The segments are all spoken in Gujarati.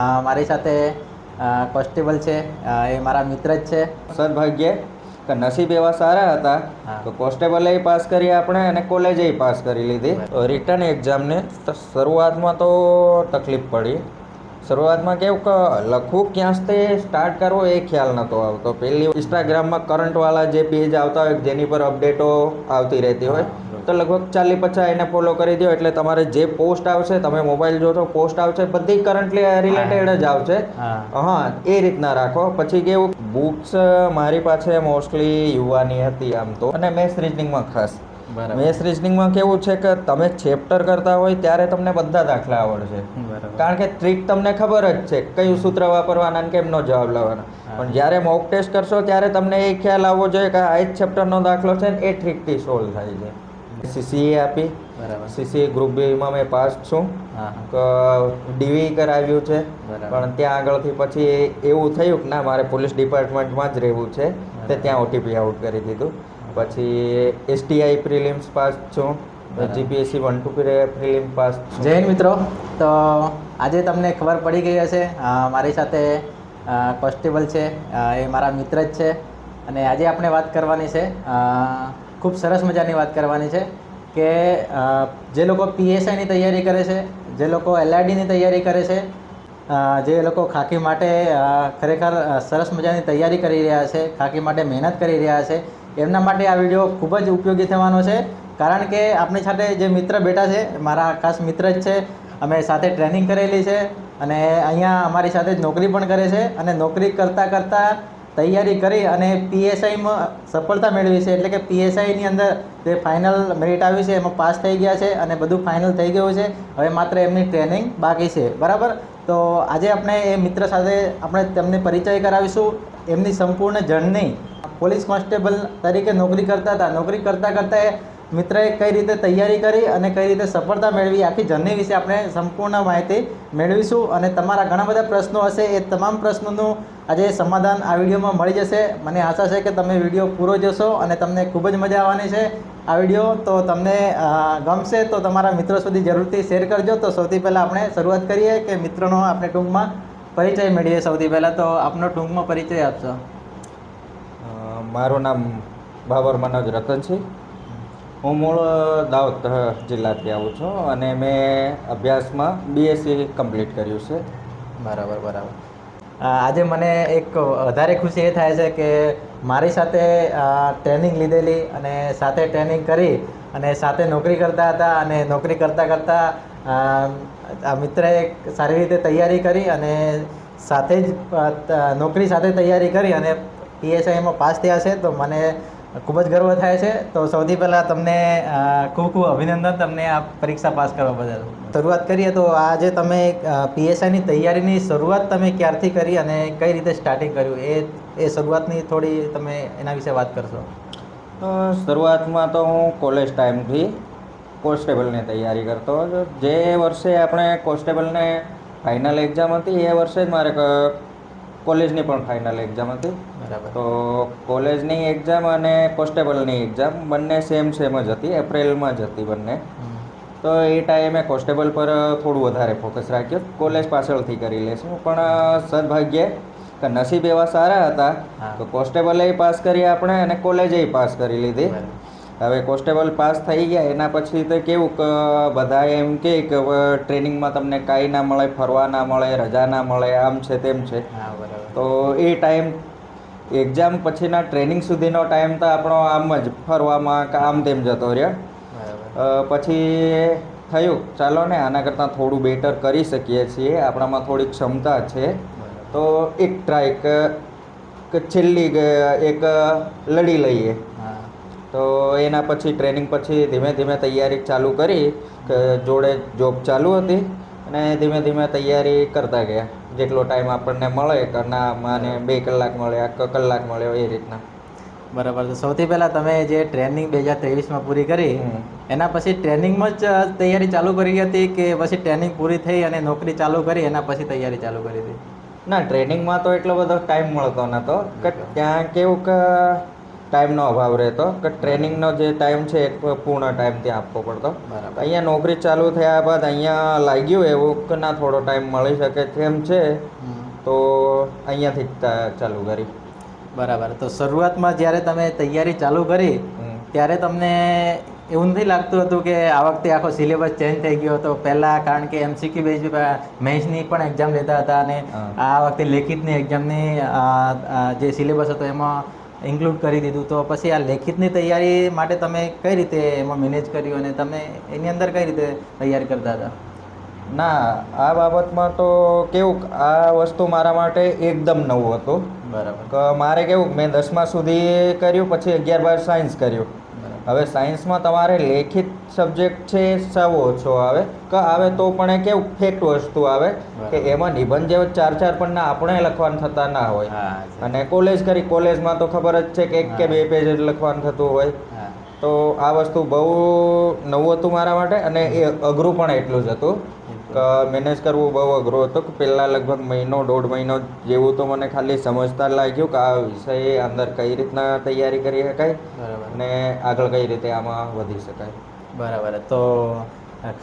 મારી સાથે કોન્સ્ટેબલ છે, એ મારા મિત્ર જ છે. સદભાગ્યે કે નસીબ એવા સારા હતા તો કોન્સ્ટેબલે પાસ કરી આપણે અને કોલેજે પાસ કરી લીધી. રિટર્ન એક્ઝામને શરૂઆતમાં તો તકલીફ પડી. શરૂઆતમાં કેવું કે લખવું ક્યાંથી સ્ટાર્ટ કરવો એ ખ્યાલ નહોતો આવતો. પહેલી ઇન્સ્ટાગ્રામમાં કરંટવાળા જે પેજ આવતા હોય જેની પર અપડેટો આવતી રહેતી હોય તો લગભગ 40-50 એને ફોલો કરી દો એટલે તમારે જે પોસ્ટ આવશે, તમે મોબાઈલ જોશો પોસ્ટ આવશે, બધી કરંટલી રિલેટેડ જ આવશે. હા, એ રીતના રાખો. પછી કેવું બુક્સ મારી પાસે મોસ્ટલી યુવાની હતી આમ તો, અને મેથ્સ રીઝનિંગમાં ખાસ. મેથ્સ રીઝનિંગમાં કેવું છે કે તમે ચેપ્ટર કરતા હોય ત્યારે તમને બધા દાખલા આવડશે, કારણ કે ટ્રીક તમને ખબર જ છે કયું સૂત્ર વાપરવાના અને કેમનો જવાબ લાવવાનો. પણ જ્યારે મોક ટેસ્ટ કરશો ત્યારે તમને એ ખ્યાલ આવવો જોઈએ કે આ જ ચેપ્ટરનો દાખલો છે ને એ ટ્રીકથી સોલ્વ થાય છે. CCA આપી, CCA ગ્રુપ બીમાં મેં પાસ છું. DV કરાવ્યું છે, પણ ત્યાં આગળથી પછી એવું થયું કે ના મારે પોલીસ ડિપાર્ટમેન્ટમાં જ રહેવું છે, તે ત્યાં OTP આઉટ કરી દીધું. પછી STI પ્રિલિમ્સ પાસ છું, GPSC 1-2 પ્રિલિમ પાસ છું. જય હિન્દ મિત્રો. તો આજે તમને ખબર પડી ગઈ હશે, મારી સાથે કોન્સ્ટેબલ છે, એ મારા મિત્ર જ છે. અને આજે આપણે વાત કરવાની છે, ખૂબ સરસ મજાની વાત કરવાની છે કે જે લોકો PSIની તૈયારી કરે છે, જે લોકો LRDની તૈયારી કરે છે, જે લોકો ખાકી માટે ખરેખર સરસ મજાની તૈયારી કરી રહ્યા છે, ખાકી માટે મહેનત કરી રહ્યા છે, એમના માટે આ વિડીયો ખૂબ જ ઉપયોગી થવાનો છે. કારણ કે આપણી સાથે જે મિત્ર બેઠા છે મારા ખાસ મિત્ર જ છે. અમે સાથે ટ્રેનિંગ કરેલી છે અને અહીંયા અમારી સાથે જ નોકરી પણ કરે છે. અને નોકરી કરતાં તૈયારી કરી અને PSIમાં સફળતા મેળવી છે. એટલે કે PSIની અંદર જે ફાઇનલ મેરિટ આવી છે એમાં પાસ થઈ ગયા છે અને બધું ફાઇનલ થઈ ગયું છે. હવે માત્ર એમની ટ્રેનિંગ બાકી છે, બરાબર. તો આજે આપણે એ મિત્ર સાથે આપણે તેમને પરિચય કરાવીશું, એમની સંપૂર્ણ જર્ની. પોલીસ કોન્સ્ટેબલ તરીકે નોકરી કરતા હતા, નોકરી કરતાં એ મિત્રએ કઈ રીતે તૈયારી કરી અને કઈ રીતે સફળતા મેળવી, આખી જર્ની વિશે આપણે સંપૂર્ણ માહિતી મેળવીશું. અને તમારા ઘણા બધા પ્રશ્નો હશે, એ તમામ પ્રશ્નોનું આજે સમાધાન આ વિડીયોમાં મળી જશે. મને આશા છે કે તમે વિડીયો પૂરો જોશો અને તમને ખૂબ જ મજા આવવાની છે આ વિડીયો. તો તમને ગમશે તો તમારા મિત્રો સુધી જરૂરથી શેર કરજો. તો સૌથી પહેલાં આપણે શરૂઆત કરીએ કે મિત્રોનો આપણે ટૂંકમાં પરિચય મેળવીએ. સૌથી પહેલાં તો આપનો ટૂંકમાં પરિચય આપશો. મારું નામ બાબર મનોજ રતનસિંહ. હું મૂળ દાહોદ જિલ્લાથી આવું છું અને મેં અભ્યાસમાં BSc કમ્પ્લીટ કર્યું છે. બરાબર. આજે મને એક વધારે ખુશી એ થાય છે કે મારી સાથે ટ્રેનિંગ લીધેલી અને સાથે ટ્રેનિંગ કરી અને સાથે નોકરી કરતા હતા, અને નોકરી કરતાં આ મિત્રએ સારી રીતે તૈયારી કરી અને સાથે જ નોકરી સાથે તૈયારી કરી અને PSIમાં પાસ થયા છે. તો મને ખૂબ જ ગર્વ થાય છે. તો સૌથી પહેલાં તમને ખૂબ અભિનંદન, તમને આ પરીક્ષા પાસ કરવા બદલ. શરૂઆત કરીએ તો આજે તમે PSIની તૈયારીની શરૂઆત તમે ક્યારથી કરી અને કઈ રીતે સ્ટાર્ટિંગ કર્યું, એ શરૂઆતની થોડી તમે એના વિશે વાત કરશો. શરૂઆતમાં તો હું કોલેજ ટાઈમથી કોન્સ્ટેબલની તૈયારી કરતો હતો. જે વર્ષે આપણે કોન્સ્ટેબલને ફાઇનલ એક્ઝામ હતી એ વર્ષે જ મારે કોલેજની પણ ફાઇનલ એક્ઝામ હતી. તો કોલેજની એક્ઝામ અને કોન્સ્ટેબલની એક્ઝામ બંને સેમ જ હતી, એપ્રિલમાં જ હતી બંને. તો એ ટાઈમે કોન્સ્ટેબલ પર થોડું વધારે ફોકસ રાખ્યું, કોલેજ પાછળથી કરી લેશું. પણ સદભાગ્યે કે નસીબ એવા સારા હતા તો કોન્સ્ટેબલે પાસ કરી આપણે અને કોલેજે પાસ કરી લીધી. હવે કોન્સ્ટેબલ પાસ થઈ ગયા એના પછી તો કેવું કે બધા એમ કહે કે ટ્રેનિંગમાં તમને કાંઈ ના મળે, ફરવા ના મળે, રજા ના મળે, આમ છે તેમ છે. તો એ ટાઈમ એક્ઝામ પછીના ટ્રેનિંગ સુધીનો ટાઈમ તો આપણો આમ જ ફરવામાં કે આમ તેમ જતો રહ્યો. પછી થયું ચાલો ને આના કરતાં થોડું બેટર કરી શકીએ છીએ, આપણામાં થોડી ક્ષમતા છે, તો એક ટ્રાય કે છેલ્લી એક લડી લઈએ. તો એના પછી ટ્રેનિંગ પછી ધીમે ધીમે તૈયારી ચાલુ કરી કે જોડે જોબ ચાલુ હતી અને ધીમે ધીમે તૈયારી કરતા ગયા. જેટલો ટાઈમ આપણને મળે કે ના મને 2 કલાક મળે, કલાક મળ્યો, એ રીતના. બરાબર. તો સૌથી પહેલાં તમે જે ટ્રેનિંગ 2023માં પૂરી કરી એના પછી ટ્રેનિંગમાં જ તૈયારી ચાલુ કરી હતી કે પછી ટ્રેનિંગ પૂરી થઈ અને નોકરી ચાલુ કરી એના પછી તૈયારી ચાલુ કરી હતી? ના, ટ્રેનિંગમાં તો એટલો બધો ટાઈમ મળતો નહોતો કે ત્યાં કેવું કે ટાઈમનો અભાવ રહેતો કે ટ્રેનિંગનો જે ટાઈમ છે એ પૂર્ણ ટાઈમ ત્યાં આપવો પડતો. બરાબર. અહીંયા નોકરી ચાલુ થયા બાદ અહીંયા લાગ્યું એવું કે ના થોડો ટાઈમ મળી શકે તેમ છે, તો અહીંયાથી જ ચાલુ કરી. બરાબર. તો શરૂઆતમાં જ્યારે તમે તૈયારી ચાલુ કરી ત્યારે તમને એવું નથી લાગતું હતું કે આ વખતે આખો સિલેબસ ચેન્જ થઈ ગયો હતો? પહેલાં કારણ કે MCQ બેઝ મેથ્સની પણ એક્ઝામ લેતા હતા અને આ વખતે લેખિતની એક્ઝામની જે સિલેબસ હતો એમાં ઇન્ક્લુડ કરી દીધું. તો પછી આ લેખિતની તૈયારી માટે તમે કઈ રીતે એમાં મેનેજ કર્યું અને તમે એની અંદર કઈ રીતે તૈયારી કરતા હતા? ના, આ બાબતમાં તો કેવું, આ વસ્તુ મારા માટે એકદમ નવું હતું. બરાબર. કે મારે કેવું, મેં 10મા સુધી કર્યું, પછી 11-12 સાયન્સ કર્યું. હવે સાયન્સમાં તમારે લેખિત સબ્જેક્ટ છે સાવ ઓછો આવે, કે આવે તો પણ એ કેવું ફેક્ટ વસ્તુ આવે કે એમાં નિબંધ જેવા 4-4 પન્ના આપણે લખવાનું થતા ના હોય. અને કોલેજમાં તો ખબર જ છે કે 1 કે 2 પેજ જ લખવાનું થતું હોય. તો આ વસ્તુ બહુ નવું હતું મારા માટે, અને એ અઘરું પણ એટલું જ હતું કે મેનેજ કરવું બહુ અઘરું હતું. કે પહેલાં લગભગ 1-1.5 મહિનો જેવું તો મને ખાલી સમજતા લાગ્યું કે આ વિષય અંદર કઈ રીતના તૈયારી કરી શકાય અને આગળ કઈ રીતે આમાં વધી શકાય. બરાબર. તો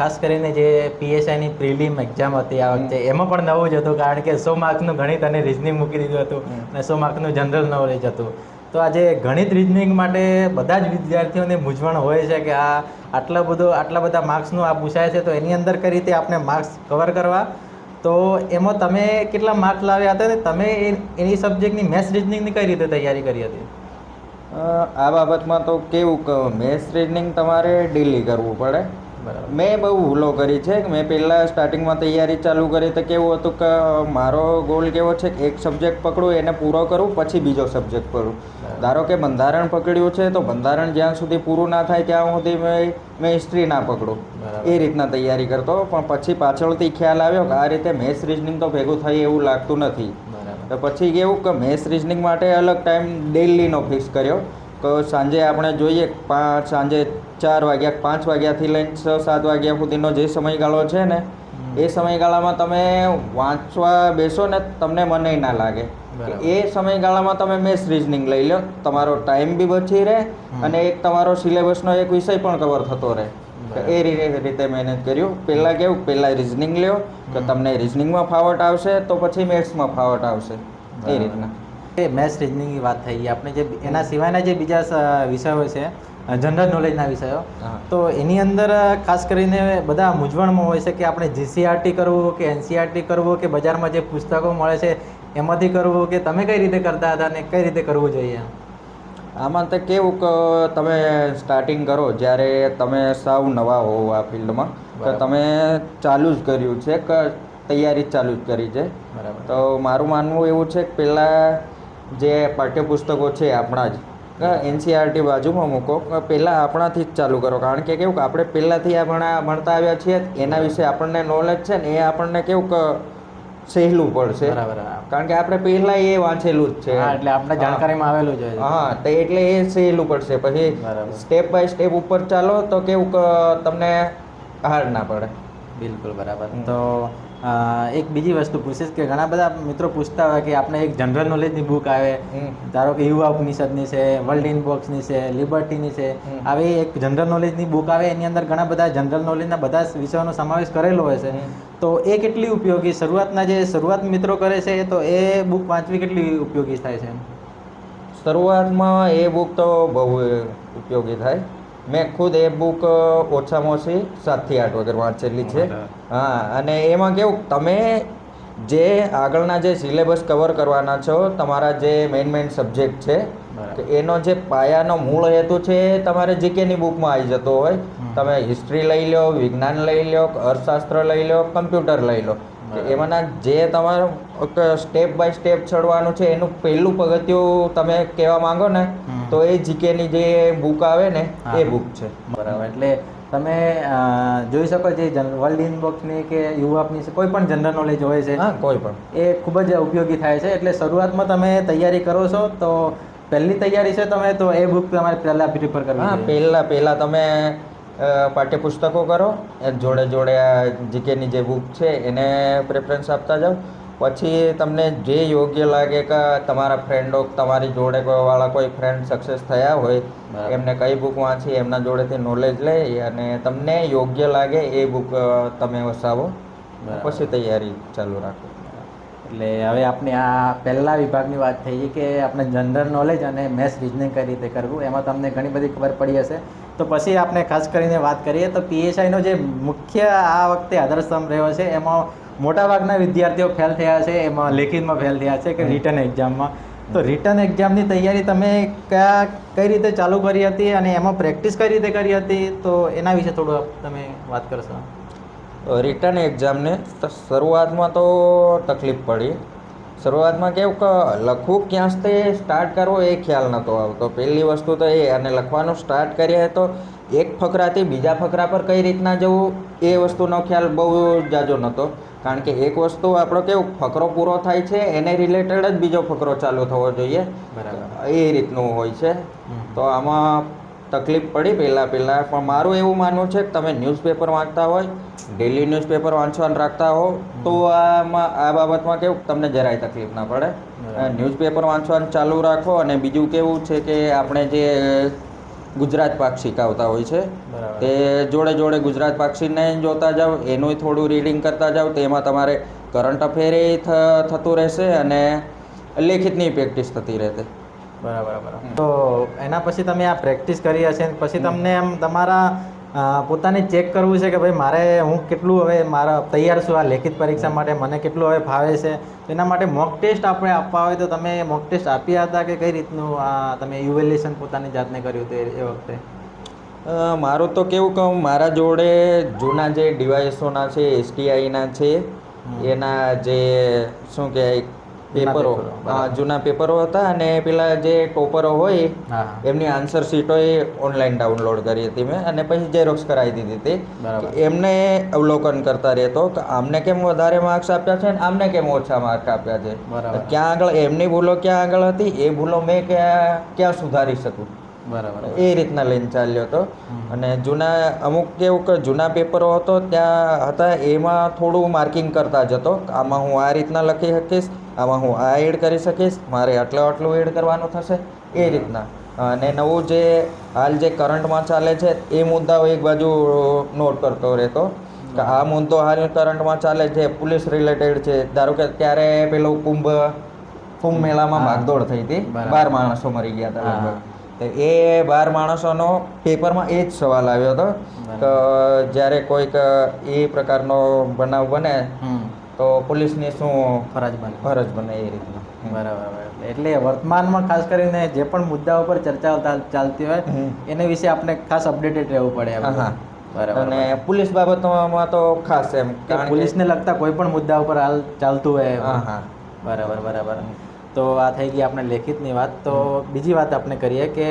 ખાસ કરીને જે PSIની પ્રિલિમ એક્ઝામ હતી આ વખતે, એમાં પણ નવું જ હતું કારણ કે 100 માર્ક્સનું ગણિત અને રિઝનિંગ મૂકી દીધું હતું અને 100 માર્ક્સનું જનરલ નોલેજ હતું. તો આજે ગણિત રિઝનિંગ માટે બધા જ વિદ્યાર્થીઓને મૂંઝવણ હોય છે કે આટલા બધા માર્ક્સનું આ પૂછાય છે, તો એની અંદર કઈ રીતે આપણે માર્ક્સ કવર કરવા. તો એમાં તમે કેટલા માર્ક્સ લાવ્યા હતા ને તમે એની સબ્જેક્ટની મેથ્સ રિઝનિંગની કઈ રીતે તૈયારી કરી હતી? આ બાબતમાં તો કેવું કે મેથ્સ રીઝનિંગ તમારે ડેલી કરવું પડે. મેં બહુ ભૂલો કરી છે કે મેં પહેલાં સ્ટાર્ટિંગમાં તૈયારી ચાલુ કરી તો કેવું હતું કે મારો ગોલ કેવો છે કે એક સબ્જેક્ટ પકડું, એને પૂરો કરું, પછી બીજો સબ્જેક્ટ પકડું. ધારો કે બંધારણ પકડ્યું છે તો બંધારણ જ્યાં સુધી પૂરું ના થાય ત્યાં સુધી મેં હિસ્ટ્રી ના પકડું. એ રીતના તૈયારી કરતો. પણ પછી પાછળથી ખ્યાલ આવ્યો કે આ રીતે મેથ્સ રીઝનિંગ તો ભેગું થાય એવું લાગતું નથી. તો પછી કેવું કે મેથ્સ રીઝનિંગ માટે અલગ ટાઈમ ડેઈલીનો ફિક્સ કર્યો કે સાંજે આપણે જોઈએ સાંજે 4 વાગ્યા 5 વાગ્યાથી લઈને 6-7 વાગ્યા સુધીનો જે સમયગાળો છે ને, એ સમયગાળામાં તમે વાંચવા બેસો ને તમને મને ના લાગે. એ સમયગાળામાં તમે મેથ્સ રીઝનિંગ લઈ લો, તમારો ટાઈમ બી બચી રહે અને એક તમારો સિલેબસનો એક વિષય પણ કવર થતો રહે. એ રીતે મેનેજ કર્યું. પહેલાં રિઝનિંગ લ્યો તો તમને રિઝનિંગમાં ફાવટ આવશે તો પછી મેથ્સમાં ફાવટ આવશે. એ રીતના મેથ્સ રિઝનિંગની વાત થઈ. આપણે જે એના સિવાયના જે બીજા વિષયો છે જનરલ નોલેજના વિષયો, તો એની અંદર ખાસ કરીને બધા મૂંઝવણમાં હોય છે કે આપણે GCRT કરવું કે NCERT કરવું કે બજારમાં જે પુસ્તકો મળે છે એમાંથી કરવું, કે તમે કઈ રીતે કરતા હતા અને કઈ રીતે કરવું જોઈએ? આમાં તો કેવું કે તમે સ્ટાર્ટિંગ કરો જ્યારે તમે સાવ નવા હોવ આ ફિલ્ડમાં, તો તમે ચાલુ જ કર્યું છે કે તૈયારી ચાલુ જ કરી છે. તો મારું માનવું એવું છે કે પહેલાં જે પાઠ્યપુસ્તકો છે આપણા જ, NCERT બાજુમાં મૂકો, પહેલાં આપણાથી જ ચાલુ કરો. કારણ કે કેવું કે આપણે પહેલાંથી ભણતા આવ્યા છીએ, એના વિશે આપણને નોલેજ છે ને, એ આપણને કેવું કે સહેલું પડશે. કારણ કે આપણે પહેલાં એ વાંચેલું જ છે, એટલે આપણે જાણકારીમાં આવેલું છે. હા, તો એટલે એ સહેલું પડશે. પછી સ્ટેપ બાય સ્ટેપ ઉપર ચાલો તો કેવું કે તમને હાર્ડ ના પડે. બિલકુલ બરાબર. તો એક બીજી વસ્તુ પૂછીશ કે ઘણા બધા મિત્રો પૂછતા હોય કે આપણે એક જનરલ નોલેજની બુક આવે, ધારો કે યુવા ઉપનિષદની છે, વર્લ્ડ ઇનબોક્સની છે, લિબર્ટીની છે, આવી એક જનરલ નોલેજની બુક આવે, એની અંદર ઘણા બધા જનરલ નોલેજના બધા વિષયોનો સમાવેશ કરેલો હોય છે. તો એ કેટલી ઉપયોગી, શરૂઆત મિત્રો કરે છે તો એ બુક વાંચવી કેટલી ઉપયોગી થાય છે? શરૂઆતમાં એ બુક તો બહુ ઉપયોગી થાય. મેં ખુદ એ બુક ઓછામાં ઓછી 7 થી 8 વખત વાંચેલી છે. હા, અને એમાં કેવું, તમે જે આગળના જે સિલેબસ કવર કરવાના છો, તમારા જે મેઇન સબ્જેક્ટ છે, એનો જે પાયાનો મૂળ હેતુ છે એ તમારે જીકેની બુકમાં આવી જતો હોય. તમે હિસ્ટ્રી લઈ લો, વિજ્ઞાન લઈ લો, અર્થશાસ્ત્ર લઈ લો, કમ્પ્યુટર લઈ લો, એમાંના જે તમારું સ્ટેપ બાય સ્ટેપ ચડવાનું છે એનું પહેલું પગથિયું તમે કહેવા માંગો ને, તો એ જીકેની જે બુક આવે ને એ બુક છે. બરાબર. એટલે તમે જોઈ શકો જે વર્લ્ડ ઇનબોક્સની કે યુવાપની કોઈ પણ જનરલ નોલેજ હોય છે, કોઈ પણ, એ ખૂબ જ ઉપયોગી થાય છે. એટલે શરૂઆતમાં તમે તૈયારી કરો છો તો પહેલી તૈયારી છે તમે તો એ બુક તમારે પહેલાં પ્રિફર કરવી. હા, પહેલાં તમે પાઠ્યપુસ્તકો કરો, જોડે જોડે આ જીકેની જે બુક છે એને પ્રેફરન્સ આપતા જાઓ. પછી તમને જે યોગ્ય લાગે કે તમારા ફ્રેન્ડો તમારી જોડે વાળા કોઈ ફ્રેન્ડ સક્સેસ થયા હોય બરાબર. એમને કઈ બુક વાંચી એમના જોડેથી નોલેજ લઈ અને તમને યોગ્ય લાગે એ બુક તમે વસાવો બરાબર. પછી તૈયારી ચાલુ રાખો. એટલે હવે આપણે આ પહેલા વિભાગની વાત થઈ છે કે આપણે જનરલ નોલેજ અને મેથ્સ રિઝનિંગ કઈ રીતે કરવું, એમાં તમને ઘણી બધી ખબર પડી હશે. તો પછી આપણે ખાસ કરીને વાત કરીએ તો પીએસઆઈનો જે મુખ્ય આ વખતે આધારસ્તંભ રહ્યો છે, એમાં મોટાભાગના વિદ્યાર્થીઓ ફેલ થયા છે, એમાં લેખિતમાં ફેલ થયા છે કે રિટર્ન એક્ઝામમાં. તો રિટર્ન એક્ઝામની તૈયારી તમે કઈ રીતે ચાલુ કરી હતી અને એમાં પ્રેક્ટિસ કઈ રીતે કરી હતી, તો એના વિશે થોડું તમે વાત કરશો. રિટર્ન એક્ઝામને શરૂઆતમાં તો તકલીફ પડી. શરૂઆતમાં કેવું કે લખવું ક્યાંથી સ્ટાર્ટ કરવો એ ખ્યાલ નહોતો આવતો. પહેલી વસ્તુ તો એ, અને લખવાનું સ્ટાર્ટ કરીએ તો એક ફકરાથી બીજા ફકરા પર કઈ રીતના જવું એ વસ્તુનો ખ્યાલ બહુ જાજો નહોતો. કારણ કે એક વસ્તુ આપણો કેવું ફકરો પૂરો થાય છે એને રિલેટેડ જ બીજો ફકરો ચાલુ થવો જોઈએ, બરાબર, એ રીતનું હોય છે. તો આમાં તકલીફ પડી પહેલાં પણ મારું એવું માનવું છે કે તમે ન્યૂઝપેપર વાંચતા હોય, ડેલી ન્યૂઝપેપર વાંચવાનું રાખતા હો તો આ બાબતમાં કેવું તમને જરાય તકલીફ ના પડે. ન્યૂઝપેપર વાંચવાનું ચાલુ રાખો. અને બીજું કેવું છે કે આપણે જે ગુજરાત પાક્ષિક આવતા હોય છે તે જોડે જોડે ગુજરાત પાક્ષિકને જોતા જાઓ, એનું થોડું રીડિંગ કરતા જાઓ, તો એમાં તમારે કરંટ અફેર થતું રહેશે અને લેખિતની પ્રેક્ટિસ થતી રહેશે. બરાબર. તો એના પછી તમે આ પ્રેક્ટિસ કરી હશે, પછી તમને એમ તમારા પોતાને ચેક કરવું છે કે ભાઈ મારે હું કેટલું હવે મારા તૈયાર છું આ લેખિત પરીક્ષા માટે, મને કેટલું હવે ફાવે છે. તો એના માટે મોક ટેસ્ટ આપણે આપવા હોય તો તમે મોક ટેસ્ટ આપ્યા હતા કે કઈ રીતનું તમે ઇવેલ્યુએશન પોતાની જાતને કર્યું હતું એ વખતે? મારું તો કેવું કહું, મારા જોડે જૂના જે ડિવાઇસોના છે, એસટીઆઈના છે, એના જે શું કહેવાય પેપરો, જૂના પેપરો હતા. અને પેલા જે ટોપરો હોય એમની આન્સર શીટો એ ઓનલાઈન ડાઉનલોડ કરી હતી મેં, અને પછી ઝેરોક્સ કરાવી દીધી હતી. એમને અવલોકન કરતા રહેતો કે આમને કેમ વધારે માર્ક્સ આપ્યા છે ને આમને કેમ ઓછા માર્ક આપ્યા છે, ક્યાં આગળ એમની ભૂલો ક્યાં આગળ હતી, એ ભૂલો મેં ક્યાં સુધારી શકું, એ રીતના લઈને ચાલ્યો હતો. અને અમુક કેવું કે જૂના પેપરો હતો ત્યાં હતા, એમાં થોડું માર્કિંગ કરતા જતો, આમાં હું આ રીતના લખી શકીશ, આમાં હું આ એડ કરી શકીશ, મારે આટલું એડ કરવાનું થશે, એ રીતના. અને નવું જે હાલ જે કરંટમાં ચાલે છે એ મુદ્દાઓ એક બાજુ નોટ કરતો રહેતો કે આ મુદ્દો હાલ કરંટમાં ચાલે છે, પોલીસ રિલેટેડ છે. ધારો કે ત્યારે પેલું કુંભ મેળામાં ભાગદોડ થઈ હતી, 12 માણસો મરી ગયા હતા લગભગ. એ 12 માણસોનો પેપરમાં એ જ સવાલ આવ્યો હતો કે જ્યારે કોઈક એ પ્રકારનો બનાવ બને તો પોલીસની શું ફરજ બને, એ રીતના. બરાબર. એટલે વર્તમાનમાં ખાસ કરીને જે પણ મુદ્દાઓ પર ચર્ચા ચાલતી હોય એના વિશે આપણે ખાસ અપડેટેડ રહેવું પડે. બરાબર. અને પોલીસ બાબતોમાં તો ખાસ એમ પોલીસને લગતા કોઈ પણ મુદ્દા ઉપર હાલ ચાલતું હોય. બરાબર. તો આ થઈ ગઈ આપણે લેખિતની વાત. તો બીજી વાત આપણે કરીએ કે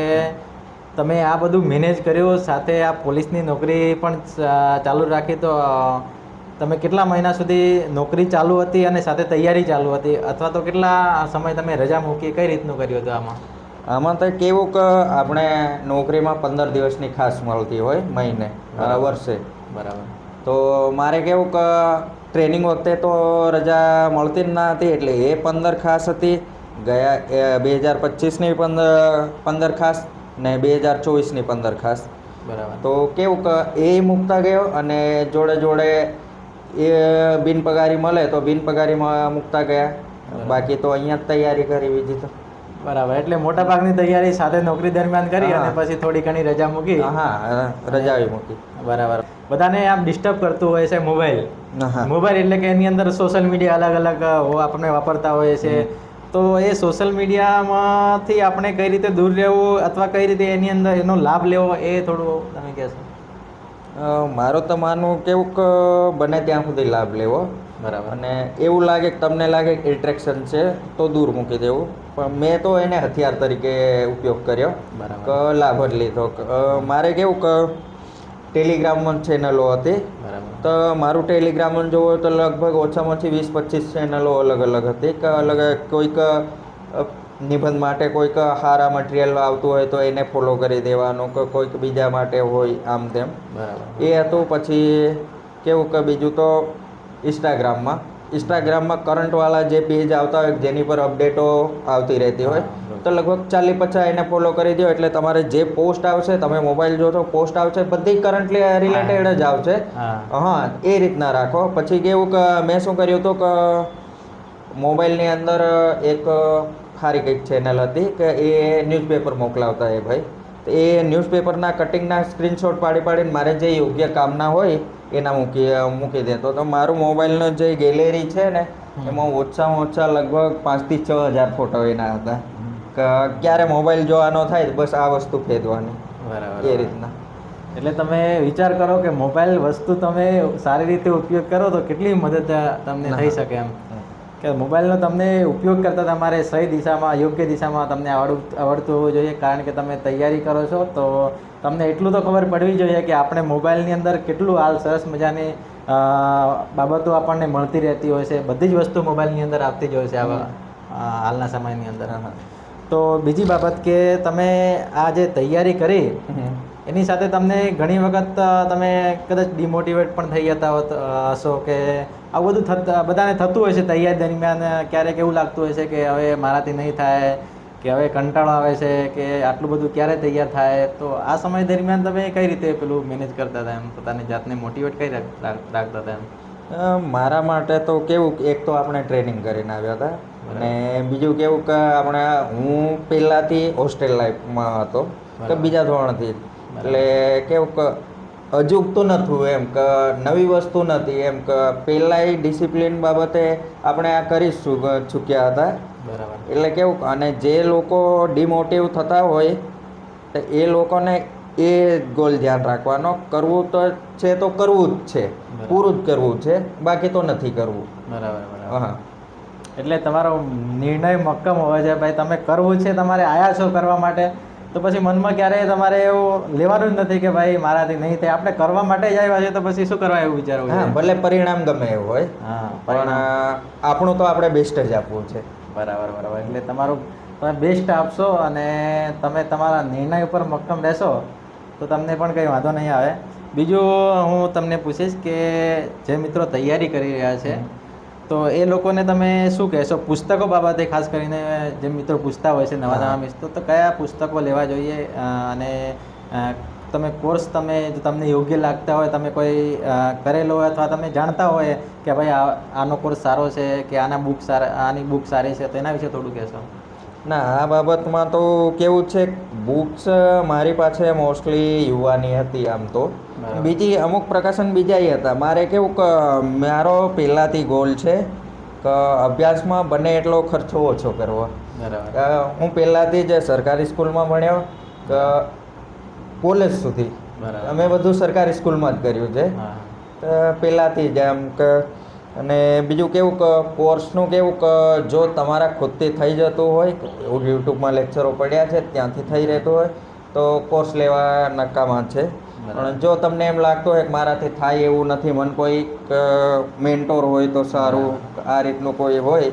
તમે આ બધું મેનેજ કર્યું, સાથે આ પોલીસની નોકરી પણ ચાલુ રાખી. તો તમે કેટલા મહિના સુધી નોકરી ચાલુ હતી અને સાથે તૈયારી ચાલુ હતી, અથવા તો કેટલા સમય તમે રજા મૂકી, કઈ રીતનું કર્યું હતું આમાં તો કેવું કે આપણે નોકરીમાં 15 દિવસની ખાસ મળતી હોય મહિને, વર્ષે. બરાબર. તો મારે કેવું કે ટ્રેનિંગ વખતે તો રજા મળતી જ ના હતી, એટલે એ 15 ખાસ હતી. ગયા 2025ની 15 ખાસ ને 2024ની 15 ખાસ. બરાબર. તો કેવું કે એ મૂકતા ગયો અને જોડે જોડે એ બિનપગારી મળે તો બિનપગારીમાં મૂકતા ગયા. બાકી તો અહીંયા જ તૈયારી કરી બીજી તો. બરાબર. એટલે મોટા ભાગની તૈયારી સાથે નોકરી દરમિયાન કરી અને પછી થોડી ઘણી રજા મૂકી. રજા મૂકી. બરાબર. બધાને આમ ડિસ્ટર્બ કરતું હોય છે મોબાઈલ એટલે કે એની અંદર સોશિયલ મીડિયા અલગ અલગ આપણે વાપરતા હોઈએ છીએ. તો એ સોશિયલ મીડિયામાંથી આપણે કઈ રીતે દૂર રહેવું અથવા કઈ રીતે એની અંદર એનો લાભ લેવો, એ થોડું તમે કહેશો? મારું તો માનવું કેવું કે બને ત્યાં સુધી લાભ લેવો. બરાબર. અને એવું લાગે કે તમને લાગે કે એટ્રેક્શન છે તો દૂર મૂકી દેવું. પણ મેં તો એને હથિયાર તરીકે ઉપયોગ કર્યો, કે લાભ જ લીધો. મારે કેવું કે ટેલિગ્રામમાં ચેનલો હતી, તો મારું ટેલિગ્રામમાં જોવો તો લગભગ ઓછામાં ઓછી 20-25 ચેનલો અલગ અલગ હતી. કે અલગ કોઈક નિબંધ માટે કોઈક સારા મટીરિયલ આવતું હોય તો એને ફોલો કરી દેવાનું, કે કોઈક બીજા માટે હોય, આમ તેમ એ હતું. પછી કેવું કે બીજું તો ઇન્સ્ટાગ્રામમાં ઇન્સ્ટાગ્રામમાં કરંટવાળા જે પેજ આવતા હોય જેની પર અપડેટો આવતી રહેતી હોય તો લગભગ 40-50 એને ફોલો કરી દો એટલે તમારે જે પોસ્ટ આવશે, તમે મોબાઈલ જોશો પોસ્ટ આવશે, બધી કરંટલી રિલેટેડ જ આવશે. હા, એ રીતના રાખો. પછી કેવું કે મેં શું કર્યું હતું કે મોબાઈલની અંદર એક સારી કંઈક ચેનલ હતી કે એ ન્યૂઝપેપર મોકલાવતા એ ભાઈ. તો એ ન્યૂઝપેપરના કટિંગના સ્ક્રીનશોટ પાડીને મારે જે યોગ્ય કામના હોય એના મૂકી દેતો. તો મારું મોબાઈલનો જે ગેલેરી છે ને એમાં ઓછામાં ઓછા લગભગ 5 થી 6 હજાર ફોટો એના હતા કે ક્યારે મોબાઈલ જોવાનો થાય બસ આ વસ્તુ ફેરવાની. બરાબર. એ રીતના. એટલે તમે વિચાર કરો કે મોબાઈલ વસ્તુ તમે સારી રીતે ઉપયોગ કરો તો કેટલી મદદ તમને થઈ શકે એમ કે મોબાઈલનો તમને ઉપયોગ કરતાં તમારે સહી દિશામાં, યોગ્ય દિશામાં તમને આવડતું હોવું જોઈએ. કારણ કે તમે તૈયારી કરો છો તો તમને એટલું તો ખબર પડવી જોઈએ કે આપણે મોબાઈલની અંદર કેટલું હાલ સરસ મજાની બાબતો આપણને મળતી રહેતી હોય છે. બધી જ વસ્તુ મોબાઈલની અંદર આવતી જ હોય છે હાલના સમયની અંદર. તો બીજી બાબત કે તમે આ જે તૈયારી કરી એની સાથે તમને ઘણી વખત તમે કદાચ ડિમોટિવેટ પણ થઈ જતા હશો કે આવું બધું બધાને થતું હોય છે તૈયારી દરમિયાન. ક્યારેક એવું લાગતું હોય છે કે હવે મારાથી નહીં થાય, કે હવે કંટાળો આવે છે કે આટલું બધું ક્યારે તૈયાર થાય. તો આ સમય દરમિયાન તમે કઈ રીતે પેલું મેનેજ કરતા હતા એમ, પોતાની જાતને મોટિવેટ કઈ રાખતા હતા એમ? મારા માટે તો કેવું એક તો આપણે ટ્રેનિંગ કરીને આવ્યા હતા અને બીજું કેવું કે હું પહેલાંથી હોસ્ટેલ લાઈફમાં હતો કે બીજા ધોરણથી, એટલે કેવું કે અજુગતું નહોતું એમ કે નવી વસ્તુ નથી એમ કે પહેલાંય ડિસિપ્લિન બાબતે આપણે આ કરી ચૂક્યા હતા. બરાબર. એટલે કેવું અને જે લોકો ડિમોટિવ થતા હોય તો એ લોકોને એ ગોલ ધ્યાન રાખવાનો, કરવું તો છે તો કરવું જ છે, પૂરું જ કરવું છે, બાકી તો નથી કરવું. બરાબર. હા, એટલે તમારો નિર્ણય મક્કમ હોવો છે ભાઈ તમે કરવું છે, તમારે આયા છો કરવા માટે, તો પછી મનમાં ક્યારેય તમારે એવું લેવાનું જ નથી કે ભાઈ મારાથી નહીં થાય. આપણે કરવા માટે જ આવ્યા છે તો પછી શું કરવા એવું વિચારવું? હા, ભલે પરિણામ ગમે એવું હોય, હા, પણ આપણું તો આપણે બેસ્ટ જ આપવું છે. બરાબર. એટલે તમારું તમે બેસ્ટ આપશો અને તમે તમારા નિર્ણય ઉપર મક્કમ રહેશો તો તમને પણ કંઈ વાંધો નહીં આવે. બીજું હું તમને પૂછીશ કે જે મિત્રો તૈયારી કરી રહ્યા છે તો એ લોકોને તમે શું કહેશો પુસ્તકો બાબતે? ખાસ કરીને જે મિત્રો પૂછતા હોય છે નવા મિત્રો, તો કયા પુસ્તકો લેવા જોઈએ? અને તમે કોર્સ જો તમને યોગ્ય લાગતા હોય, તમે કોઈ કરેલો હોય અથવા તમે જાણતા હોય કે ભાઈ આનો કોર્સ સારો છે કે આની બુક સારી છે, તો એના વિશે થોડું કહેશો? ના, આ બાબતમાં તો કેવું છે, બુક્સ મારી પાસે મોસ્ટલી યુવાની હતી આમ તો. બીજી અમુક પ્રકાશન બીજાય હતા. મારે કેવું કે મારો પહેલાંથી ગોલ છે કે અભ્યાસમાં બને એટલો ખર્ચો ઓછો કરવો. બરાબર. હું પહેલાંથી જ સરકારી સ્કૂલમાં ભણ્યો કે કોલેજ સુધી અમે બધું સરકારી સ્કૂલમાં જ કર્યું છે પહેલાંથી જ એમ કે. અને બીજું કેવું કે કોર્સનું કેવું કે જો તમારા ખુદથી થઈ જતું હોય, યુટ્યુબમાં લેક્ચરો પડ્યા છે ત્યાંથી થઈ રહેતું હોય તો કોર્સ લેવા નકામા છે. પણ જો તમને એમ લાગતું હોય કે મારાથી થાય એવું નથી, મને કોઈ મેન્ટોર હોય તો સારું, આ રીતનું કોઈ હોય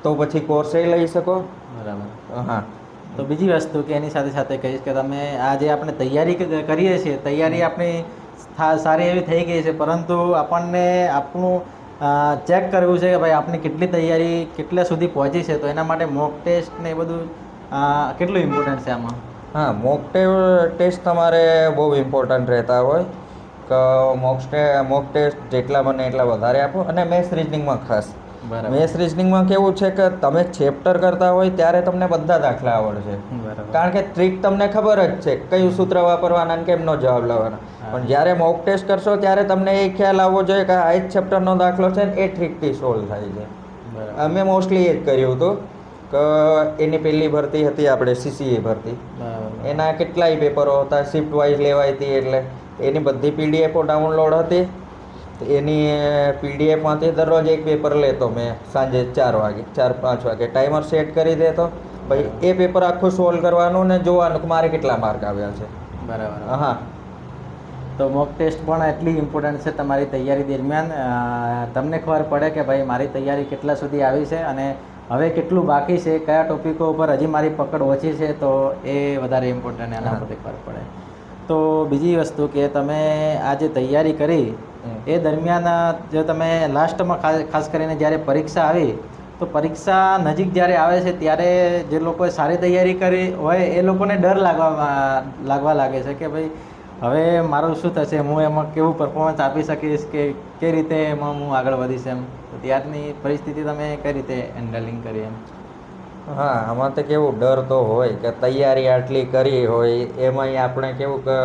તો પછી કોર્સ એ લઈ શકો. બરાબર. હા. તો બીજી વસ્તુ કે એની સાથે સાથે કહીશ કે તમે આ જે આપણે તૈયારી કરીએ છીએ, તૈયારી આપણી સારી એવી થઈ ગઈ છે, પરંતુ આપણને આપણું ચેક કરવું છે કે ભાઈ આપણી કેટલી તૈયારી કેટલા સુધી પહોંચી છે. તો એના માટે મોક ટેસ્ટ ને એ બધું કેટલું ઇમ્પોર્ટન્ટ છે આમાં? હા, મોક ટેસ્ટ તમારે બહુ ઇમ્પોર્ટન્ટ રહેતા હોય કે મોક ટેસ્ટ જેટલા બને એટલા વધારે આપો. અને મેથ્સ રિઝનિંગમાં ખાસ. મેથ્સ રિઝનિંગમાં કેવું છે કે તમે ચેપ્ટર કરતા હોય ત્યારે તમને બધા દાખલા આવડશે, કારણ કે ટ્રીક તમને ખબર જ છે કયું સૂત્ર વાપરવાના અને કેમનો જવાબ લાવવાનો. પણ જ્યારે મોક ટેસ્ટ કરશો ત્યારે તમને એ ખ્યાલ આવવો જોઈએ કે આ જ ચેપ્ટરનો દાખલો છે ને એ ટ્રીકથી સોલ્વ થાય છે. અમે મોસ્ટલી એ જ કર્યું હતું કે એની પહેલી ભરતી હતી આપણે CCA ભરતી, એના કેટલાય પેપરો હતા, શિફ્ટ વાઇઝ લેવાઈ હતી, એટલે એની બધી PDF ડાઉનલોડ હતી. એની PDFમાંથી દરરોજ એક પેપર લેતો મેં સાંજે 4-5 વાગે ટાઈમર સેટ કરી દેતો. ભાઈ એ પેપર આખું સોલ્વ કરવાનું ને જોવાનું કે મારે કેટલા માર્ક આવ્યા છે. બરાબર. હા. તો મોક ટેસ્ટ પણ એટલી ઇમ્પોર્ટન્ટ છે તમારી તૈયારી દરમિયાન. તમને ખબર પડે કે ભાઈ મારી તૈયારી કેટલા સુધી આવી છે અને હવે કેટલું બાકી છે, કયા ટોપિકો ઉપર હજી મારી પકડ ઓછી છે, તો એ વધારે ઇમ્પોર્ટન્ટ એના પરથી ખબર પડે. તો બીજી વસ્તુ કે તમે આ જે તૈયારી કરી એ દરમિયાન જો તમે લાસ્ટમાં ખાસ કરીને જ્યારે પરીક્ષા આવી તો પરીક્ષા નજીક જ્યારે આવે છે ત્યારે જે લોકોએ સારી તૈયારી કરી હોય એ લોકોને ડર લાગવા લાગે છે કે ભાઈ હવે મારું શું થશે, હું એમાં કેવું પરફોર્મન્સ આપી શકીશ કે કઈ રીતે એમાં હું આગળ વધીશ એમ. તો ત્યારની પરિસ્થિતિ તમે કઈ રીતે હેન્ડલિંગ કરી એમ? હા, આમાં તો કેવું ડર તો હોય કે તૈયારી આટલી કરી હોય એમાંય આપણે કેવું કે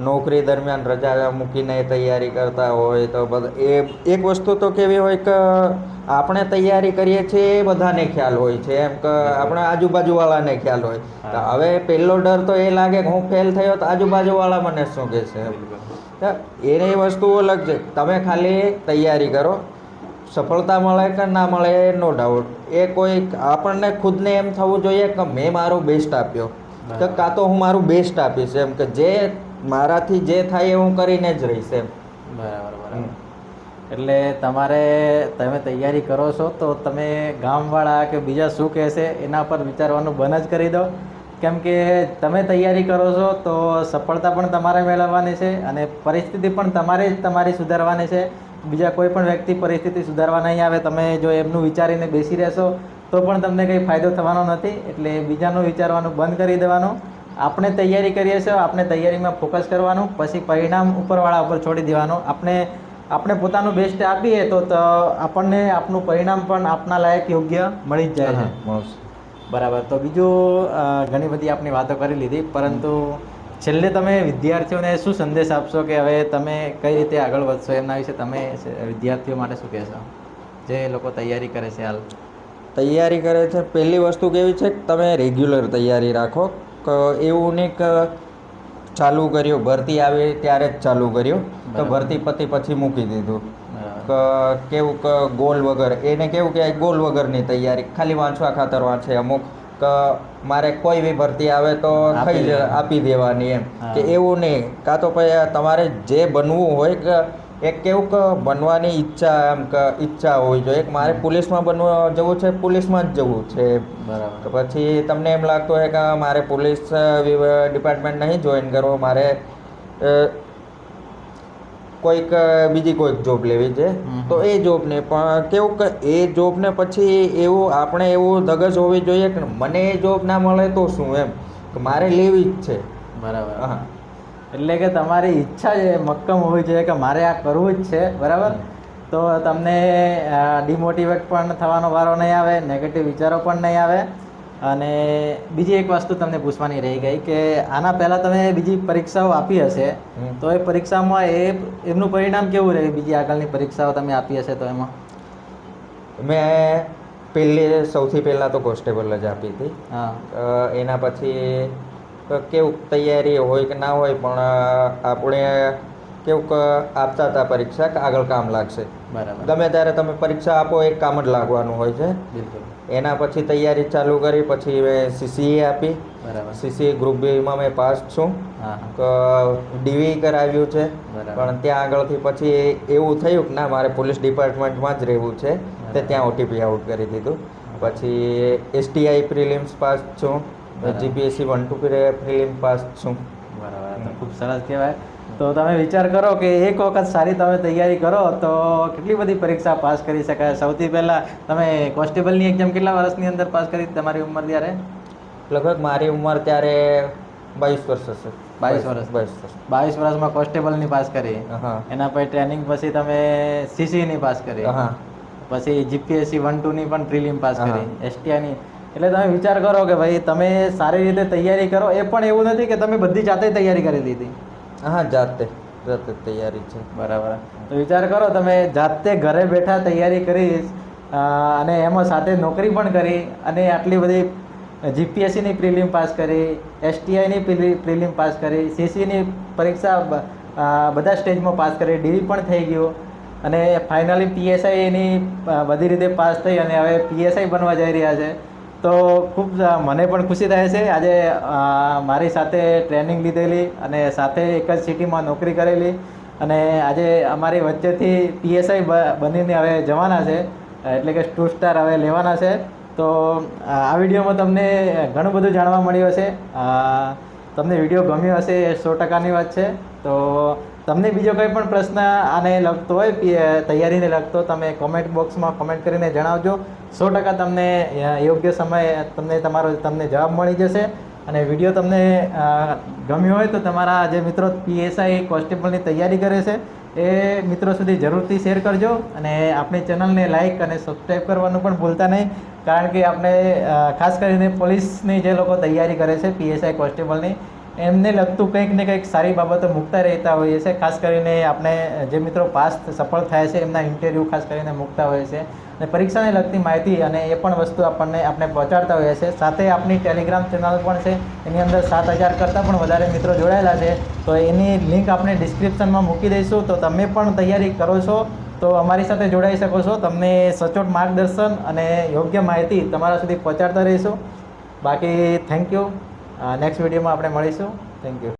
નોકરી દરમિયાન રજા મૂકીને તૈયારી કરતા હોય તો બધા એક વસ્તુ તો કેવી હોય કે આપણે તૈયારી કરીએ છીએ એ બધાને ખ્યાલ હોય છે એમ કે આપણે આજુબાજુવાળાને ખ્યાલ હોય. તો હવે પહેલો ડર તો એ લાગે કે હું ફેલ થયો તો આજુબાજુવાળા મને શું કહેશે એમ. તો એની વસ્તુ અલગ છે. તમે ખાલી તૈયારી કરો, સફળતા મળે કે ના મળે નો ડાઉટ, એ કોઈ આપણને ખુદને એમ થવું જોઈએ કે મેં મારો બેસ્ટ આપ્યો, કે કાં તો હું મારું બેસ્ટ આપીશ એમ, કે જે મારાથી જે થાય એ હું કરીને જ રહીશ એમ. બરાબર. એટલે તમે તૈયારી કરો છો તો તમે ગામવાળા કે બીજા શું કહેશે એના પર વિચારવાનું બંધ જ કરી દો. કેમ કે તમે તૈયારી કરો છો તો સફળતા પણ તમારે મેળવવાની છે અને પરિસ્થિતિ પણ તમારી સુધારવાની છે. બીજા કોઈ પણ વ્યક્તિ પરિસ્થિતિ સુધારવા નહીં આવે. તમે જો એમનું વિચારીને બેસી રહેશો તો પણ તમને કંઈ ફાયદો થવાનો નથી. એટલે બીજાનું વિચારવાનું બંધ કરી દેવાનું. આપણે તૈયારી કરીએ છીએ, આપણે તૈયારીમાં ફોકસ કરવાનું, પછી પરિણામ ઉપરવાળા ઉપર છોડી દેવાનું. આપણે પોતાનું બેસ્ટ આપીએ તો આપણને આપણું પરિણામ પણ આપના લાયક યોગ્ય મળી જ જાય છે. બરાબર. તો બીજું ઘણી બધી આપણી વાતો કરી લીધી, પરંતુ છેલ્લે તમે વિદ્યાર્થીઓને શું સંદેશ આપશો કે હવે તમે કઈ રીતે આગળ વધશો એમના વિશે તમે વિદ્યાર્થીઓ માટે શું કહેશો જે લોકો તૈયારી કરે છે હાલ? તૈયારી કરે છે, પહેલી વસ્તુ કેવી છે કે તમે રેગ્યુલર તૈયારી રાખો. કે એવું નહીં કે ચાલુ કર્યું, ભરતી આવી ત્યારે જ ચાલુ કર્યું તો ભરતી પછી મૂકી દીધું. કે કેવું કે ગોલ વગર, એને કેવું કે ગોલ વગરની તૈયારી, ખાલી વાંચવા ખાતર વાંચે અમુક, કે મારે કોઈ બી ભરતી આવે તો આપી દેવાની એમ, કે એવું નહીં. કાં તો પછી તમારે જે બનવું હોય કે એક કેવું કે બનવાની ઈચ્છા એમ કે ઈચ્છા હોવી જોઈએ કે મારે પોલીસમાં જવું છે, પોલીસમાં જ જવું છે. બરાબર. તો પછી તમને એમ લાગતું હોય કે મારે પોલીસ ડિપાર્ટમેન્ટ નહીં જોઈન કરવો, મારે બીજી કોઈક જોબ લેવી છે, તો એ જોબને પણ કેવું કે એ જોબને પછી આપણે એવું ધગશ હોવી જોઈએ કે મને એ જોબ ના મળે તો શું એમ, કે મારે લેવી જ છે. બરાબર. હા, એટલે કે તમારી ઈચ્છા છે મક્કમ હોવી જોઈએ કે મારે આ કરવું જ છે. બરાબર. તો તમને ડિમોટિવેટ પણ થવાનો વારો નહીં આવે, નેગેટિવ વિચારો પણ નહીં આવે. અને બીજી એક વસ્તુ તમને પૂછવાની રહી ગઈ કે આના પહેલાં તમે બીજી પરીક્ષાઓ આપી હશે, તો એ પરીક્ષામાં એમનું પરિણામ કેવું રહે? બીજી આગળની પરીક્ષાઓ તમે આપી હશે તો એમાં? મેં સૌથી પહેલાં તો કોન્સ્ટેબલ જ આપી હતી. એના પછી કેવું તૈયારી હોય કે ના હોય પણ આપણે કેવું કે આપતા હતા પરીક્ષા કે આગળ કામ લાગશે. બરાબર. ગમે ત્યારે તમે પરીક્ષા આપો એક કામ જ લાગવાનું હોય છે. બિલકુલ. એના પછી તૈયારી ચાલુ કરી, પછી મેં CCA આપી. બરાબર. CCA ગ્રુપ બીમાં મેં પાસ છું. DV કરાવ્યું છે, પણ ત્યાં આગળથી પછી એવું થયું કે ના મારે પોલીસ ડિપાર્ટમેન્ટમાં જ રહેવું છે, તે ત્યાં OTP આઉટ કરી દીધું. પછી STI પ્રિલિમ્સ પાસ છું, GPSC 1-2 પ્રિલિમ પાસ છું. બરાબર. તો ખૂબ સરસ કહેવાય. તો તમે વિચાર કરો કે એક વખત સારી તમે તૈયારી કરો તો કેટલી બધી પરીક્ષા પાસ કરી શકાય. સૌથી પહેલાં તમે કોન્સ્ટેબલની એક્ઝામ કેટલા વર્ષની અંદર પાસ કરી તમારી ઉંમર ત્યારે? લગભગ મારી ઉંમર ત્યારે 22 વર્ષ હશે. 22 વર્ષમાં કોન્સ્ટેબલની પાસ કરી. એના પછી ટ્રેનિંગ પછી તમે CCની પાસ કરી, પછી GPSC 1-2ની પણ પ્રિલિમ પાસ કરી, STIની. એટલે તમે વિચાર કરો કે ભાઈ તમે સારી રીતે તૈયારી કરો. એ પણ એવું નથી કે તમે બધી જાતે તૈયારી કરી લીધી. જાતે તૈયારી છે. બરાબર. તો વિચાર કરો તમે જાતે ઘરે બેઠા તૈયારી કરી અને એમાં સાથે નોકરી પણ કરી અને આટલી બધી GPSCની પ્રિલિમ પાસ કરી, STIની પ્રિલિમ પાસ કરી, CCની પરીક્ષા બધા સ્ટેજમાં પાસ કરી, DV પણ થઈ ગયું અને ફાઇનલી PSIની બધી રીતે પાસ થઈ અને હવે PSI બનવા જઈ રહ્યા છે. તો ખૂબ મને પણ ખુશી થાય છે. આજે મારી સાથે ટ્રેનિંગ લીધેલી અને સાથે એક જ સિટીમાં નોકરી કરેલી અને આજે અમારી વચ્ચેથી PSI બનીને હવે જવાના છે, એટલે કે 2 સ્ટાર હવે લેવાના છે. તો આ વિડીયોમાં તમને ઘણું બધું જાણવા મળ્યું હશે. તમને વિડીયો ગમ્યો હશે એ 100%ની વાત છે. તો તમને બીજો કંઈ પણ પ્રશ્ન આને લગતો હોય તૈયારીને લગતો તમે કોમેન્ટ બોક્સમાં કોમેન્ટ કરીને જણાવજો. 100% તમને યોગ્ય સમય તમને જવાબ મળી જશે. અને વિડીયો તમને ગમ્યો હોય તો તમારા જે મિત્રો PSI કોન્સ્ટેબલની તૈયારી કરે છે એ મિત્રો સુધી જરૂરથી શેર કરજો. અને આપણી ચેનલને લાઇક અને સબસ્ક્રાઈબ કરવાનું પણ ભૂલતા નહીં, કારણ કે આપણે ખાસ કરીને પોલીસની જે લોકો તૈયારી કરે છે PSI કોન્સ્ટેબલની, એમને લગતું કંઈક ને કંઈક સારી બાબતો મૂકતા રહેતા હોઈએ છીએ. ખાસ કરીને આપણે જે મિત્રો પાસ સફળ થાય છે એમના ઇન્ટરવ્યૂ ખાસ કરીને મૂકતા હોઈએ છીએ, અને પરીક્ષાને લગતી માહિતી અને એ પણ વસ્તુ આપણે પહોંચાડતા હોઈએ છીએ. સાથે આપણી ટેલિગ્રામ ચેનલ પણ છે, એની અંદર 7000 કરતાં પણ વધારે મિત્રો જોડાયેલા છે. તો એની લિંક આપણે ડિસ્ક્રિપ્શનમાં મૂકી દઈશું. તો તમે પણ તૈયારી કરો છો તો અમારી સાથે જોડાઈ શકો છો. તમને સચોટ માર્ગદર્શન અને યોગ્ય માહિતી તમારા સુધી પહોંચાડતા રહીશું. બાકી થેન્ક યુ. નેક્સ્ટ વિડીયોમાં આપણે મળીશું. Thank you.